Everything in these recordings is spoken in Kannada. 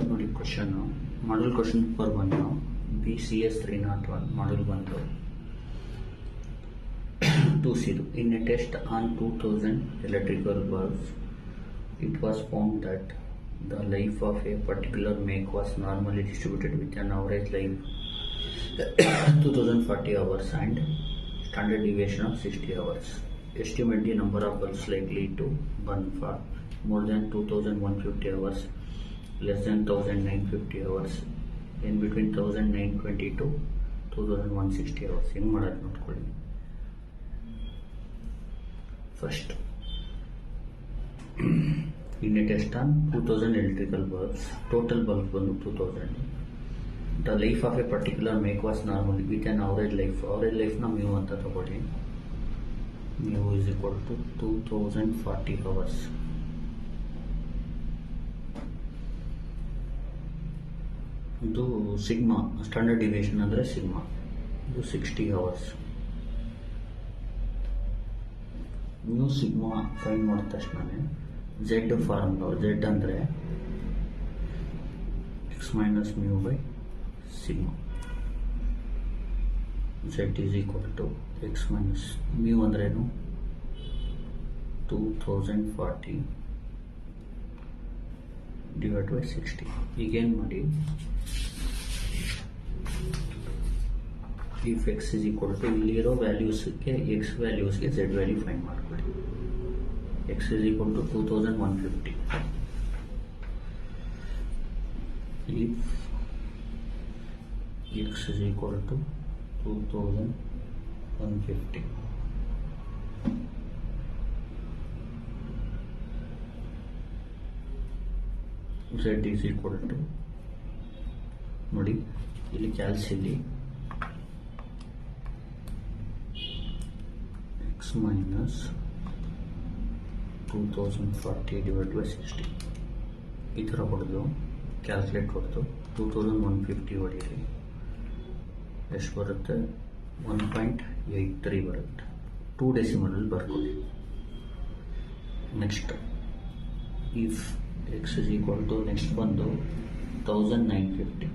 ನೋಡಿ question model question per 1 BCS 301 model 1 2 in a test on 2000 electrical bulbs it was found that the life of a particular make was normally distributed with an average life 2040 hours and standard deviation of 60 hours. Estimate the number of bulbs likely to burn for more than 2150 hours, less than 1950 hours, in between 1920 to 2160 hours. ಹೆಂಗೆ ಮಾಡೋದು ನೋಡ್ಕೊಳ್ಳಿ. First, in a test on 2000 electrical bulbs, total bulbs ಬಂದು 2000. The life of a particular make was normally with an average life. Average life ನ mu ಅಂತ ತಗೊಳ್ಳಿ. mu is equal to 2040 hours. ಇದು ಸಿಗ್ಮಾ, ಸ್ಟ್ಯಾಂಡರ್ಡ್ ಡಿವಿಯೇಷನ್ ಅಂದರೆ ಸಿಗ್ಮಾ, ಇದು 60 hours. ನ್ಯೂ ಸಿಗ್ಮಾ ಫೈಂಡ್ ಮಾಡಿದ ತಕ್ಷಣ ಝೆಡ್ ಫಾರ್ಮುಲಾ, ಝೆಡ್ ಅಂದರೆ X minus mu by sigma. Z is equal to X minus mu ಅಂದ್ರೇನು 2040 ಡಿವೈಡ್ ಬೈ 60. ಈಗೇನು ಮಾಡಿ, if X is equal to ಇಲ್ಲಿರೋ ವ್ಯಾಲ್ಯೂಸ್ಗೆ ಎಕ್ಸ್ ವ್ಯಾಲ್ಯೂಸ್ಗೆ ಝೆಡ್ ವ್ಯಾಲ್ಯೂ ಫೈಂಡ್ ಮಾಡ್ಕೊಳ್ಳಿ. X is equal to 2150. If X is equal to 2150 Z is equal to, ನೋಡಿ ಇಲ್ಲಿ ಕ್ಯಾಲ್ಸಿಲಿ ಎಕ್ಸ್ ಮೈನಸ್ 2040 ಡಿವೈಡ್ ಬೈ 60. ಈ ಥರ ಹೊಡೆದು ಕ್ಯಾಲ್ಕುಲೇಟ್ ಹೊಡೆದು 2150 ಹೊಡೀರಿ. ಎಷ್ಟು ಬರುತ್ತೆ? 1.83 ಬರುತ್ತೆ. 2 ಡೆಸಿಮಲಲ್ಲಿ ಬರ್ಕೊಳ್ಳಿ. Next if X is equal to next ಬಂದು 1950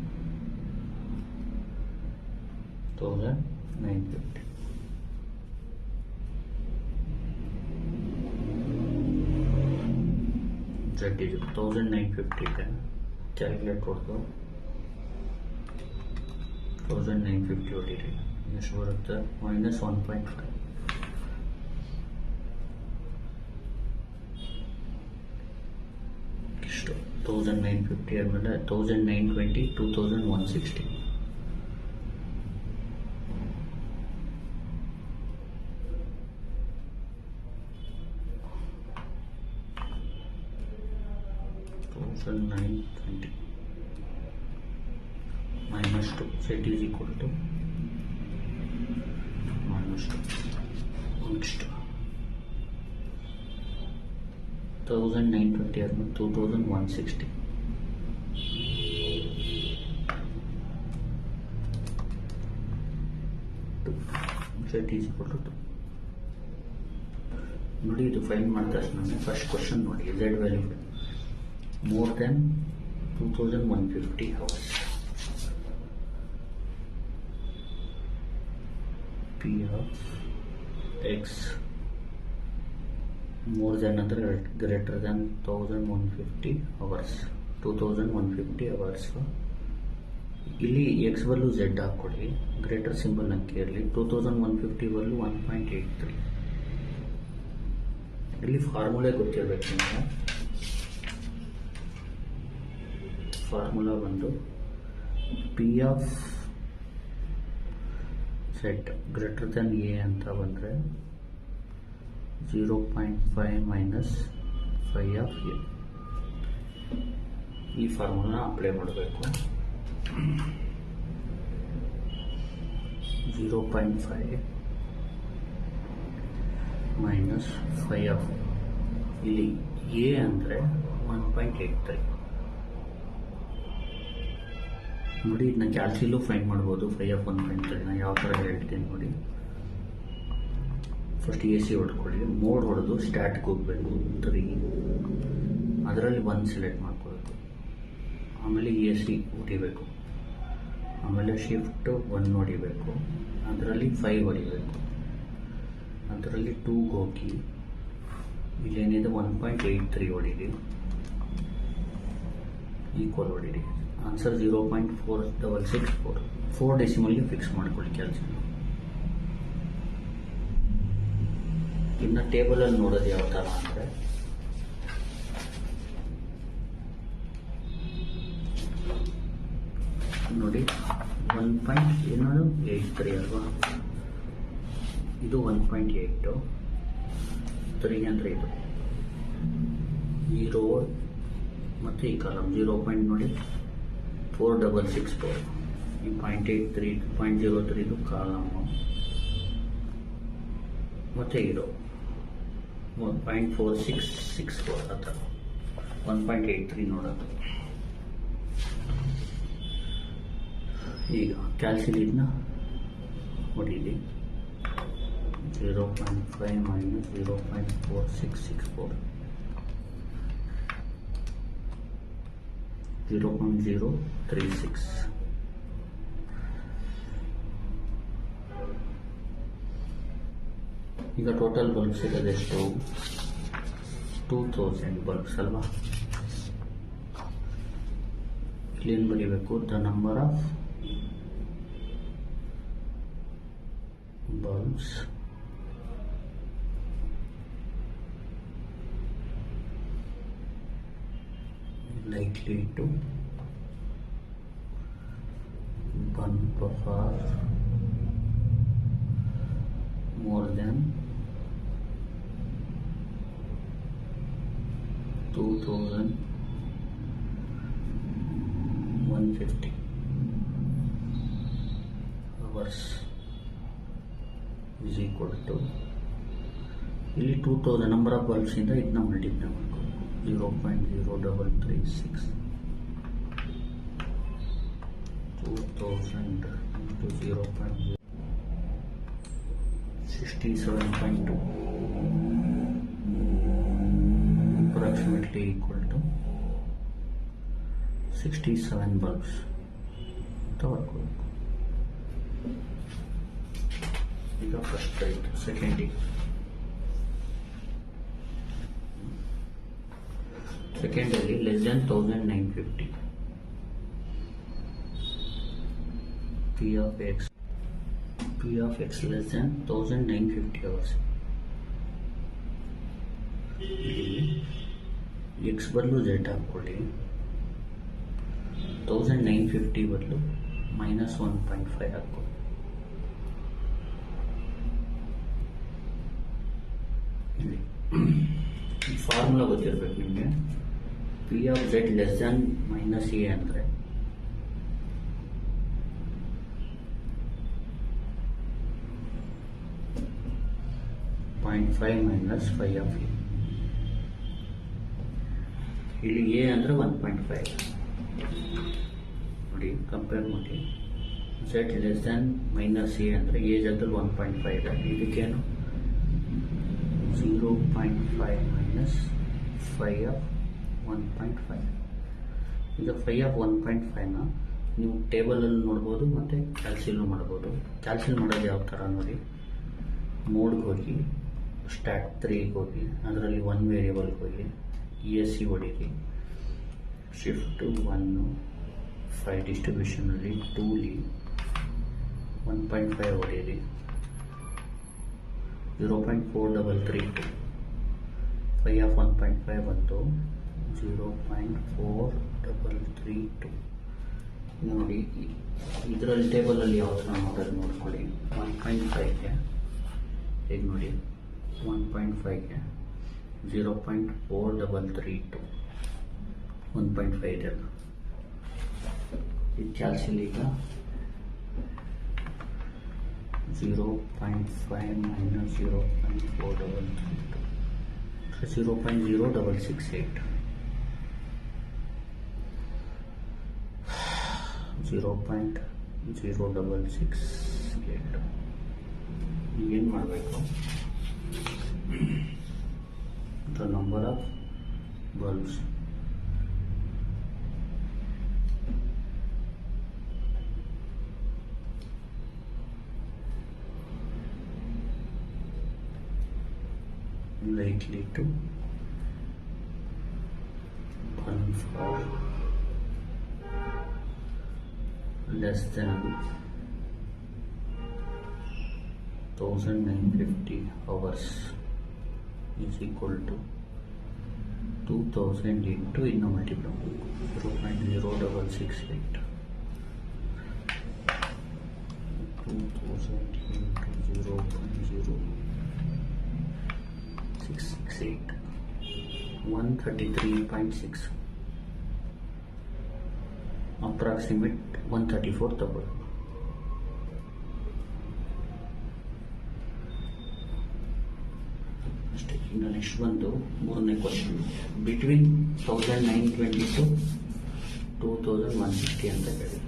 ಝೆಡ್ ಇಸ್ 1950ಗೆ ಕ್ಯಾಲ್ಕುಲೇಟ್ ಹೊಡೆದು 1950 ಹೊಡೀರಿ. ಎಷ್ಟು ಬರುತ್ತೆ? -1.5. ಇಷ್ಟು 1950 ಆದಮೇಲೆ 1920 2160. -920 -2. Z is equal to -2. Next 1920 ಆದ್ಮೇಲೆ 2160. Z is equal to 2. ನೋಡಿ, ಇದು ಫೈಂಡ್ ಮಾಡಿದ ತಕ್ಷಣ ಫಸ್ಟ್ ಕ್ವಶನ್ ನೋಡಿ, Z value more than 2150 hours. P of X more than ಅಂದರೆ greater than 1150 hours, 2150 hours. ಇಲ್ಲಿ X Ballu Z ಹಾಕ್ಕೊಡಿ, greater symbol ಹಾಕಿ ಇರಲಿ. 2150 ಬಲ್ಲು 1.83. ಇಲ್ಲಿ ಫಾರ್ಮುಲಾ ಗೊತ್ತಿರಬೇಕು ನಿಮಗೆ. ಫಾರ್ಮುಲಾ ಬಂದು P of Z greater than A ಅಂತ ಬಂದರೆ 0.5 ಮೈನಸ್ 5 ಆಫ್ ಎ. ಈ ಫಾರ್ಮುಲಾ ಅಪ್ಲೈ ಮಾಡಬೇಕು. 0.5 ಮೈನಸ್ 5 ಆಫ್ ಇಲ್ಲಿ ಎ ಅಂದರೆ 1.83. ನೋಡಿ, ಇದನ್ನ ಕ್ಯಾಲ್ಸಿಲೂ ಫೈಂಡ್ ಮಾಡ್ಬೋದು. 5 ಆಫ್ 1.3 ಯಾವ ಥರ ಹೇಳ್ತೀನಿ ನೋಡಿ. ಫಸ್ಟ್ AC ಹೊಡ್ಕೊಳ್ಳಿ, ಮೋಡ್ ಹೊಡೆದು ಸ್ಟಾರ್ಟ್ಗೆ ಹೋಗಬೇಕು 3, ಅದರಲ್ಲಿ 1 ಸೆಲೆಕ್ಟ್ ಮಾಡ್ಕೊಳ್ಬೇಕು. ಆಮೇಲೆ ಎ ಸಿ ಹೊಡಿಬೇಕು, ಆಮೇಲೆ ಶಿಫ್ಟ್ 1 ಹೊಡಿಬೇಕು, ಅದರಲ್ಲಿ 5 ಹೊಡಿಬೇಕು, ಅದರಲ್ಲಿ 2 ಹೋಗಿ ಇಲ್ಲೇನಿದೆ 1.83 ಹೊಡೀರಿ, ಈಕ್ವಲ್ ಹೊಡೀರಿ. ಆನ್ಸರ್ 0.4664. 4 ಡೆಸಿಮಲ್ಗೆ ಫಿಕ್ಸ್ ಮಾಡ್ಕೊಳ್ಳಿ ಕೆಲಸ. ಇನ್ನು ಟೇಬಲಲ್ಲಿ ನೋಡೋದು ಯಾವ ಥರ ಅಂದರೆ ನೋಡಿ 1.83 ಅಲ್ವಾ, ಇದು 1.8, 3 ಅಂದರೆ ಇದು 0 ಮತ್ತು ಈ ಕಾಲಮ್ 0 ಪಾಯಿಂಟ್ ನೋಡಿ 4664, ಈ 0.83 0.03 ಕಾಲಮು ಮತ್ತು ಇರೋ 1.4664 ಆ ಥರ 1.83 ನೋಡೋದು. ಈಗ ಕ್ಯಾಲ್ಸಿಲಿನ ಹೊಡೀರಿ, 0.5 ಮೈನಸ್ 0.4664, 0.036. ಈಗ ಟೋಟಲ್ ಬಲ್ಬ್ಸ್ ಇರೋದೆಷ್ಟು? 2000 ಬಲ್ಬ್ಸ್ ಅಲ್ವಾ. ಇಲ್ಲೇನು ಬರೀಬೇಕು? The number of bulbs likely to burn for more than 2150 hours is equal to, ಇಲ್ಲಿ 2000 ನಂಬರ್ ಆಫ್ ಬಲ್ಬ್ಸ್ ಇಂದ ಇದನ್ನ ಮಲ್ಟಿಪ್ಲೈ ಮಾಡ್ಕೊ 0.0336, 2000 into 0.67.2 approximately equal to 67 bulbs ಅಂತ ಬರ್ಕೋಬೇಕು. ಈಗ ಫಸ್ಟ್ ಆಯಿತು. ಸೆಕೆಂಡಲ್ಲಿ less than 1950, P of x less than 1950 hours. ಇಲ್ಲಿ x ಬದಲು z ಹಾಕ್ಕೊಳ್ಳಿ, 1950 ಬದಲು -1.5 ಹಾಕ್ಕೊಳ್ಳಿ. ಇಲ್ಲಿ ಫಾರ್ಮುಲಾ ಗೊತ್ತಿರಬೇಕು ನಿಮಗೆ. P of z less than minus A ಅಂದರೆ .5 minus 5 of a. ಇಲ್ಲಿ ಎ ಅಂದರೆ 1.5 ನೋಡಿ, ಕಂಪೇರ್ ಮಾಡಿ. z less than minus A ಅಂದರೆ ಎ ಜೊತೆಲಿ 1.5 ಇದೆ, ಇದಕ್ಕೇನು 0.5 ಮೈನಸ್ 5 of 1.5. ಈಗ 5 of 1.5ನ ನೀವು ಟೇಬಲಲ್ಲಿ ನೋಡ್ಬೋದು ಮತ್ತು ಕ್ಯಾಲ್ಸಿಲ್ ಮಾಡ್ಬೋದು. ಕ್ಯಾಲ್ಸಿಲ್ ಮಾಡೋದು ಯಾವ ಥರ ನೋಡಿ, ಮೋಡ್ಗೆ ಹೋಗಿ ಸ್ಟ್ಯಾಟ್ 3ಗೆ ಹೋಗಿ ಅದರಲ್ಲಿ 1 ವೇರಿಯಬಲ್ಗೆ ಹೋಗಿ ಎ ಸಿ ಹೊಡೀರಿ, ಶಿಫ್ಟ್ 1 5 ಡಿಸ್ಟ್ರಿಬ್ಯೂಷನಲ್ಲಿ 2ಲಿ 1.5 ಹೊಡೀರಿ, 0.4332, 5 of 1.5 ಬಂತು 0.4332. ನೋಡಿ ಇದರಲ್ಲಿ ಟೇಬಲಲ್ಲಿ ಯಾವ ಥರ ಮಾಡೋದು ನೋಡ್ಕೊಳ್ಳಿ. 1.5ಗೆ ಹೇಗೆ ನೋಡಿ, 1.5ಗೆ 0.4332, 1.5 ಇದೆ. ಇದು ಕ್ಯಾಲ್ಸಿಲ್ ಈಗ 0.5 minus 0.4332, 0.0668, 0.0668. ಏನು ಮಾಡಬೇಕು? the number of bulbs likely to run for less than 1950 hours is equal to 2000 into ಇನ್ನು ಮಲ್ಟಿಪ್ಲೈ 0.0668 2000 into 0.0668 133.6 ಅಪ್ರಾಕ್ಸಿಮೇಟ್ 134 ತಗೊಳ್ಳಿ. ಅಷ್ಟೇ. ಇನ್ನು ನೆಕ್ಸ್ಟ್ ಬಂದು ಮೂರನೇ ಕ್ವಶನ್, ಬಿಟ್ವೀನ್ 1920 to 2160 ಅಂತ ಹೇಳಿ.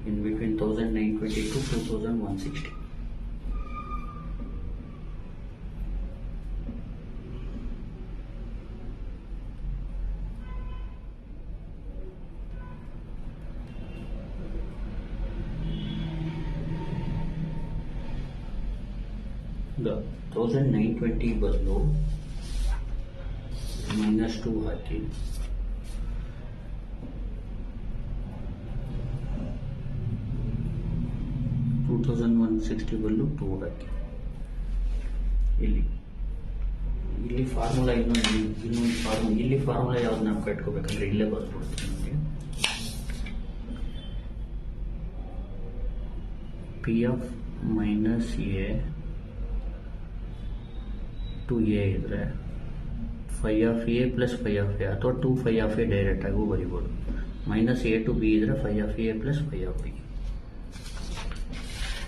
In between 1920 to 2160. The 1920 ಬದಲು -2 ಹಾಕಿ 2160 ಬದಲು 2 ಹಾಕಿ. ಇಲ್ಲಿ ಫಾರ್ಮುಲಾ ಇನ್ನೊಂದು ಫಾರ್ಮುಲಾ, ಇಲ್ಲಿ ಫಾರ್ಮುಲಾ ಯಾವ್ದು ನಾವು ಕಟ್ಕೋಬೇಕಂದ್ರೆ ಇಲ್ಲೇ ಬರ್ಬಿಡ್ತೀನಿ ನಮಗೆ. P F minus A to A ಇದ್ರೆ phi of A plus phi of A, ಅಥವಾ 2 ಫೈ ಆಫ್ ಎ ಡೈರೆಕ್ಟ್ ಆಗೂ ಬರಿಬೋದು. ಮೈನಸ್ ಎ ಟು ಬಿ ಇದ್ರೆ phi of A plus phi of B.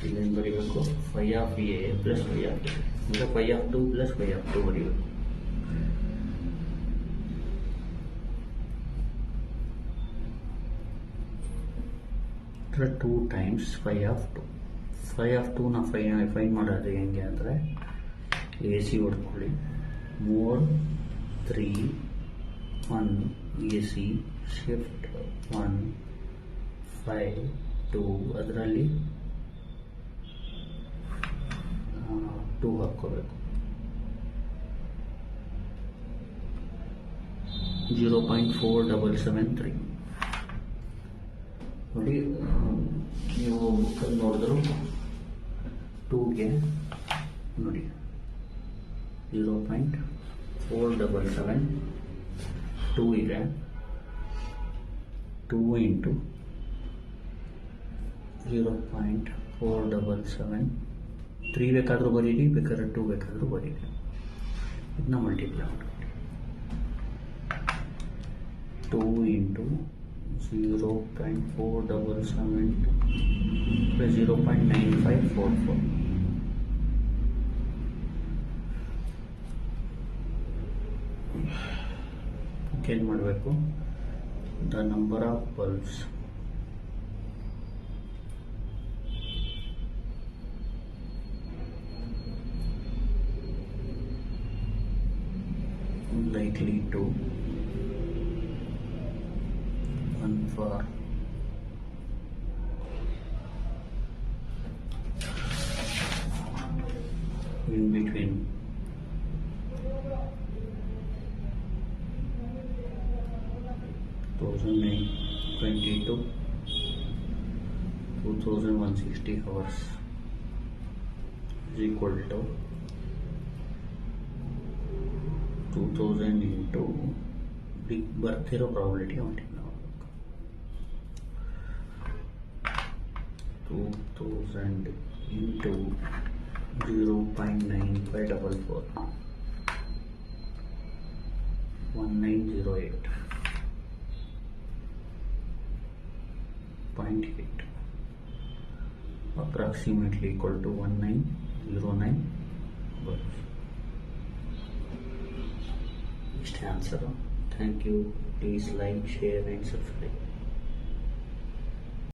ಇಲ್ಲೇನು ಬರೀಬೇಕು? Phi of A plus phi of A ಅಂದರೆ phi of 2 plus phi of 2 ಬರೀಬೇಕು. ಅಂದರೆ 2 times phi of 2. Phi of 2ನ ಫೈನ್ ಮಾಡೋದು ಹೆಂಗೆ ಅಂದರೆ A C ಹೊಡ್ಕೊಳ್ಳಿ. 3 3 1 A C shift 1 5 2, ಅದರಲ್ಲಿ 2 ಹಾಕ್ಕೋಬೇಕು. 0.4773 ನೋಡಿ. ನೀವು ಬುಕ್ಕಲ್ಲಿ ನೋಡಿದ್ರು 2ಗೆ ನೋಡಿ 0.477 ಇದೆ. 2 ಇಂಟು 0.477 3 ಬೇಕಾದರೂ ಬರೀರಿ, ಬೇಕಾದ್ರೆ 2 ಬೇಕಾದರೂ ಬರೀರಿ. ಇದನ್ನ ಮಲ್ಟಿಪ್ಲೈ ಮಾಡಿ 2 ಇಂಟು 0.477 ಪ್ಲಸ್ 0.9544. ಏನು ಮಾಡಬೇಕು? The number of bulbs likely to run for in between 1920 to 2160 hours is equal to 2000 into ಬರ್ತಿರೋ ಪ್ರಾಬಿಲಿಟಿ ಹೊಂಟಿದ್ದು ನಾವು 2000 into 0.9544 1908.8 approximately equal to 1909 bulbs. Next answer. Thank you. Please like, share and subscribe.